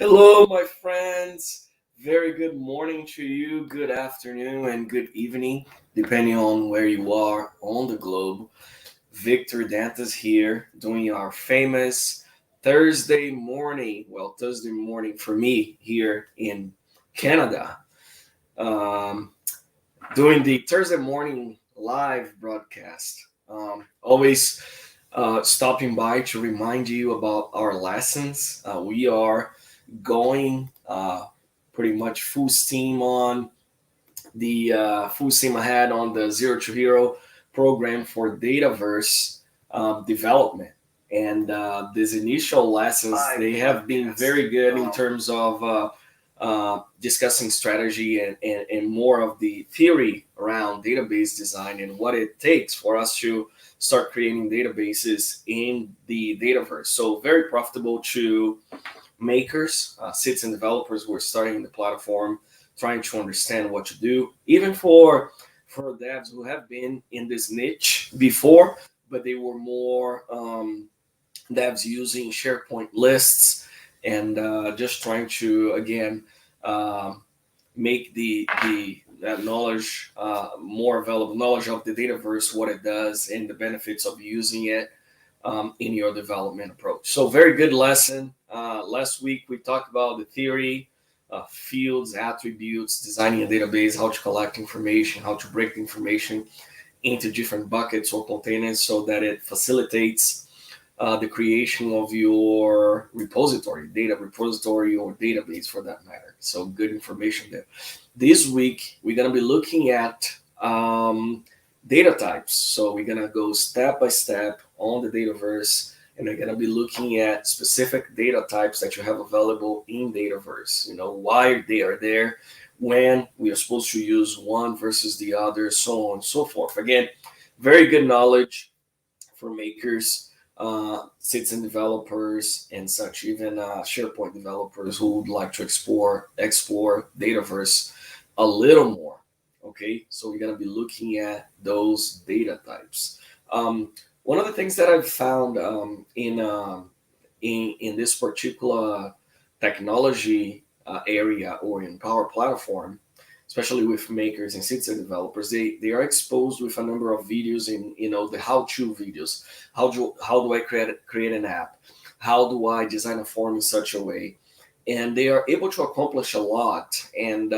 Hello, my friends. Very good morning to you, good afternoon, and good evening, depending on where you are on the globe. Victor Dantas here, doing our famous Thursday morning for me here in Canada. Um, Doing the Thursday morning live broadcast. Always stopping by to remind you about our lessons. We are going pretty much full steam on the full steam ahead on the Zero to Hero program for Dataverse development. And these initial lessons, they have been very good in terms of discussing strategy and more of the theory around database design and what it takes for us to start creating databases in the Dataverse. So very profitable to makers, citizen developers who are starting the platform, trying to understand what to do, even for devs who have been in this niche before, but they were more devs using SharePoint lists and just trying to again um make the that knowledge more available, knowledge of the Dataverse, what it does, and the benefits of using it in your development approach. So, very good lesson. Last week we talked about the theory, fields, attributes, designing a database, how to collect information, how to break the information into different buckets or containers so that it facilitates the creation of your repository, data repository, or database for that matter. So, good information there. This week, we're going to be looking at data types. So, we're going to go step by step on the Dataverse, and we're going to be looking at specific data types that you have available in Dataverse. You know, why they are there, when we are supposed to use one versus the other, so on and so forth. Again, very good knowledge for makers, citizen developers, and such, even SharePoint developers who would like to explore Dataverse a little more. Okay, so we're gonna be looking at those data types. One of the things that I've found in this particular technology area or in Power Platform, especially with makers and citizen developers, they are exposed with a number of videos in the how-to videos. How do I create an app? How do I design a form in such a way? And they are able to accomplish a lot. And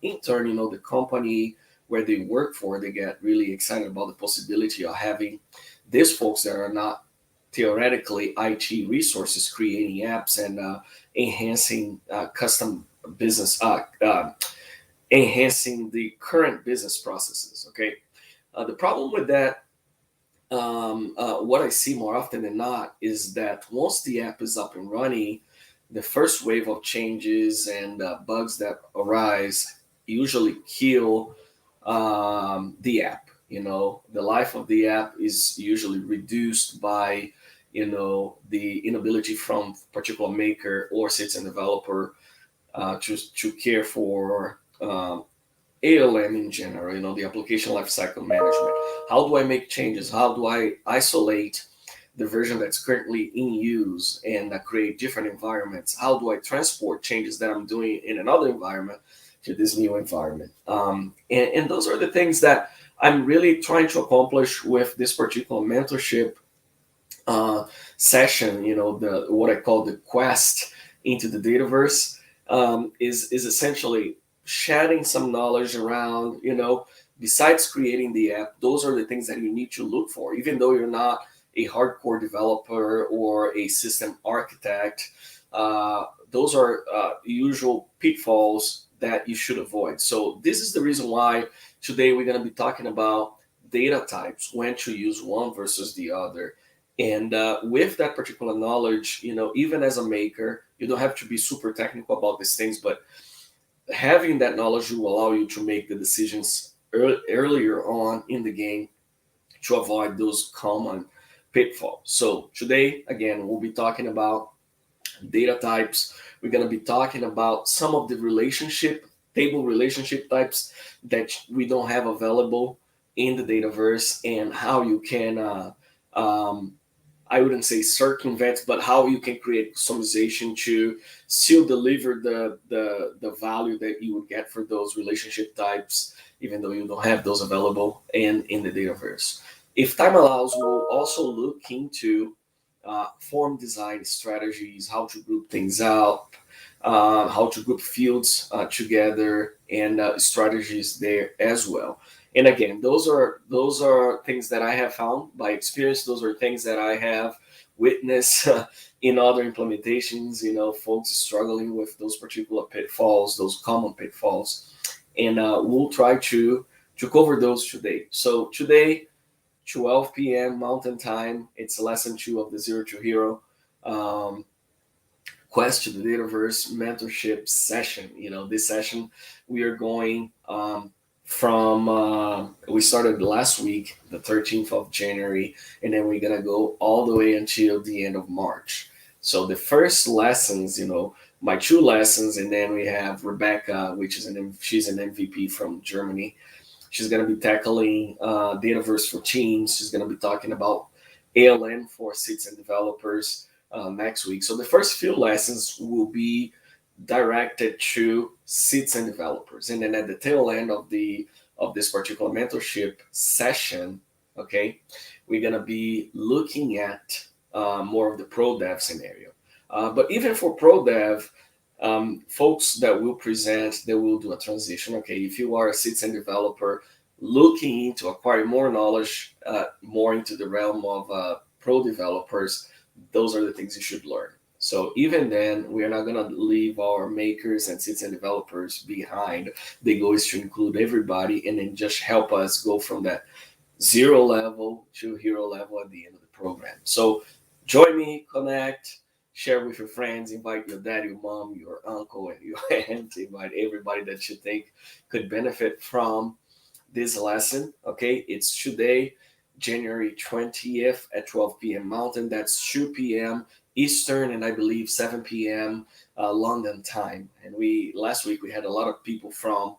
in turn, the company where they work for, they get really excited about the possibility of having these folks that are not theoretically IT resources creating apps and enhancing custom business enhancing the current business processes. Okay, the problem with that, what I see more often than not, is that once the app is up and running, the first wave of changes and bugs that arise usually kill the app. The life of the app is usually reduced by the inability from particular maker or citizen developer to care for ALM in general, the application lifecycle management. How do I make changes? How do I isolate the version that's currently in use and create different environments? How do I transport changes that I'm doing in another environment to this new environment? And those are the things that I'm really trying to accomplish with this particular mentorship session. The what I call the quest into the Dataverse is essentially shedding some knowledge around, besides creating the app, those are the things that you need to look for, even though you're not a hardcore developer or a system architect. Those are usual pitfalls that you should avoid. So this is the reason why today we're going to be talking about data types, when to use one versus the other. And with that particular knowledge, even as a maker, you don't have to be super technical about these things, but having that knowledge will allow you to make the decisions earlier on in the game to avoid those common pitfalls. So today, again, we'll be talking about data types. We're going to be talking about some of the table relationship types that we don't have available in the Dataverse, and how you can I wouldn't say circumvent, but how you can create customization to still deliver the value that you would get for those relationship types, even though you don't have those available in the Dataverse. If time allows, we'll also look into form design strategies, how to group things out, how to group fields together, and strategies there as well. And again, those are things that I have found by experience. Those are things that I have witnessed in other implementations. Folks struggling with those particular pitfalls, those common pitfalls, and we'll try to cover those today. So today, 12 p.m. Mountain Time. It's lesson 2 of the Zero to Hero Quest to the Dataverse mentorship session. This session we are going from we started last week, the 13th of January, and then we're gonna go all the way until the end of March. So the first lessons, my 2 lessons, and then we have Rebecca, which is she's an MVP from Germany. She's going to be tackling Dataverse for Teams. She's going to be talking about ALM for citizen developers next week. So the first few lessons will be directed to citizen developers, and then at the tail end of this particular mentorship session, okay, we're going to be looking at more of the pro dev scenario. But even for pro dev, folks that will present, they will do a transition. Okay, if you are a citizen developer looking into acquiring more knowledge, more into the realm of pro developers, those are the things you should learn. So even then, we are not going to leave our makers and citizen developers behind. The goal is to include everybody and then just help us go from that 0 level to hero level at the end of the program. So join me, connect, share with your friends, invite your dad, your mom, your uncle, and your aunt, invite everybody that you think could benefit from this lesson. Okay, it's today, January 20th at 12 p.m. Mountain. That's 2 p.m. Eastern, and I believe 7 p.m. London time. And last week we had a lot of people from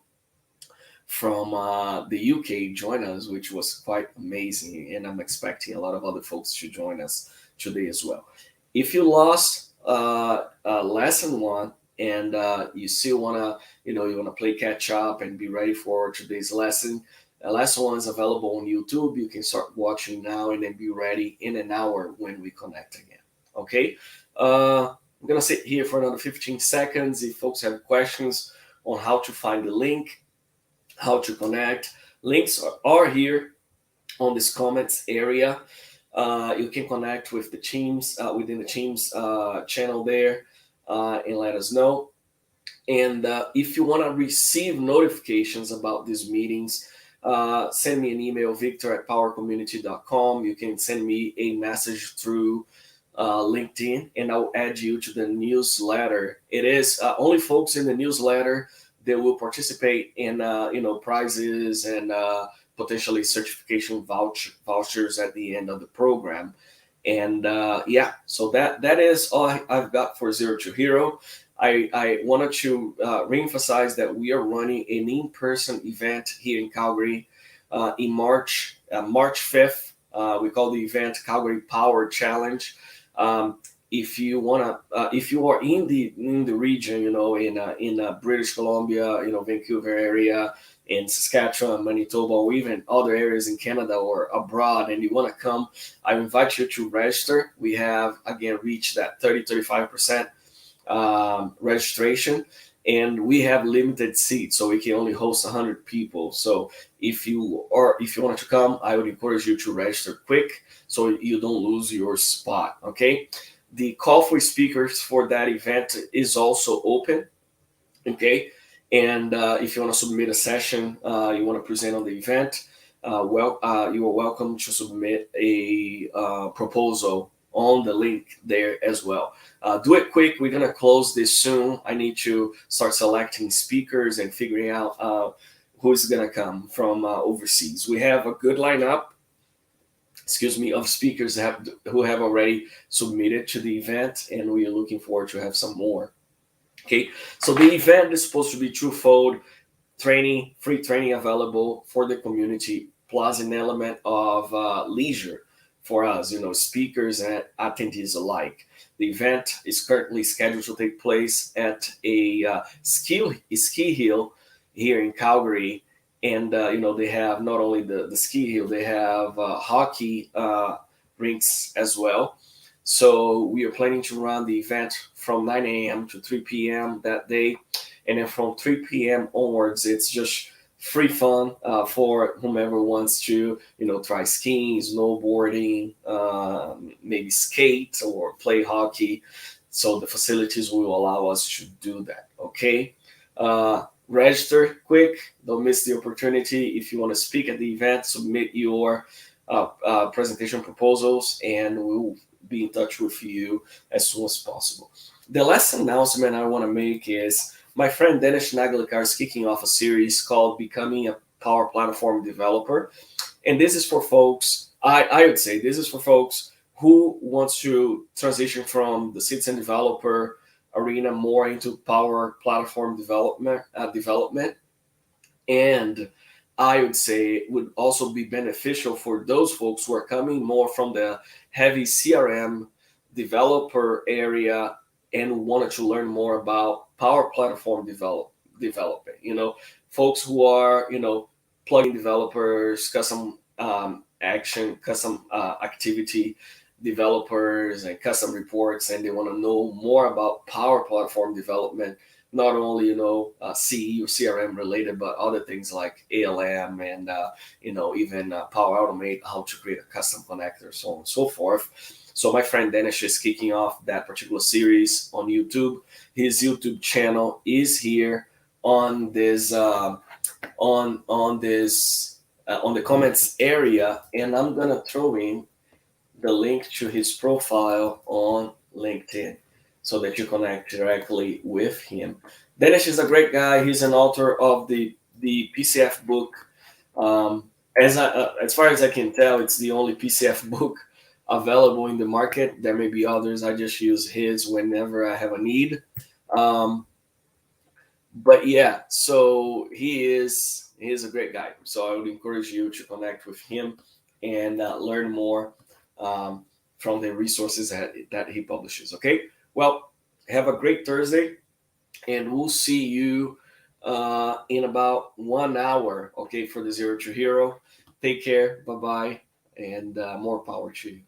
the UK join us, which was quite amazing, and I'm expecting a lot of other folks to join us today as well. If you lost lesson 1 and you still wanna play catch up and be ready for today's lesson, lesson 1 is available on YouTube. You can start watching now and then be ready in an hour when we connect again. Okay, I'm gonna sit here for another 15 seconds. If folks have questions on how to find the link, how to connect, links are here on this comments area. You can connect with the teams within the teams channel there and let us know. And if you want to receive notifications about these meetings, send me an email, victor@powercommunity.com. You can send me a message through LinkedIn, and I'll add you to the newsletter. It is only folks in the newsletter that will participate in prizes and potentially certification vouchers at the end of the program. And so that is all I've got for Zero to Hero. I wanted to reemphasize that we are running an in-person event here in Calgary in March 5th. We call the event Calgary Power Challenge. If you are in the region, in British Columbia, Vancouver area, in Saskatchewan, Manitoba, or even other areas in Canada or abroad, and you want to come, I invite you to register. We have again reached that 35% registration, and we have limited seats, so we can only host 100 people. So if you want to come, I would encourage you to register quick so you don't lose your spot. Okay, the call for speakers for that event is also open. Okay, and if you want to submit a session, you want to present on the event, you are welcome to submit a proposal on the link there as well. Do it quick. We're going to close this soon. I need to start selecting speakers and figuring out who's going to come from overseas. We have a good lineup, of speakers who have already submitted to the event, and we are looking forward to have some more. Okay, so the event is supposed to be twofold: training, free training available for the community, plus an element of leisure for us, speakers and attendees alike. The event is currently scheduled to take place at a ski hill here in Calgary, and they have not only the ski hill, they have hockey rinks as well. So we are planning to run the event from 9 a.m. to 3 p.m. that day, and then from 3 p.m. onwards, it's just free fun for whomever wants to, try skiing, snowboarding, maybe skate or play hockey. So the facilities will allow us to do that. Okay. Register quick. Don't miss the opportunity. If you want to speak at the event, submit your presentation proposals, and we'll be in touch with you as soon as possible. The last announcement I want to make is my friend Dennis Naglikar is kicking off a series called Becoming a Power Platform Developer. And this is for folks, I would say this is for folks who wants to transition from the citizen developer arena more into Power Platform development. And I would say it would also be beneficial for those folks who are coming more from the heavy CRM developer area and wanted to learn more about Power Platform development. Folks who are, plugin developers, custom action, custom activity developers, and custom reports, and they want to know more about Power Platform development, not only CE or CRM related, but other things like ALM and even Power Automate, how to create a custom connector, so on and so forth. So my friend Dennis is kicking off that particular series on YouTube. His YouTube channel is here on this on the comments area, and I'm gonna throw in the link to his profile on LinkedIn so that you connect directly with him. Dennis is a great guy. He's an author of the PCF book. As far as I can tell, it's the only PCF book available in the market. There may be others. I just use his whenever I have a need. But yeah, so he is a great guy. So I would encourage you to connect with him and learn more from the resources that he publishes. Okay. Well, have a great Thursday, and we'll see you in about 1 hour. Okay, for the Zero to Hero. Take care. Bye bye, and more power to you.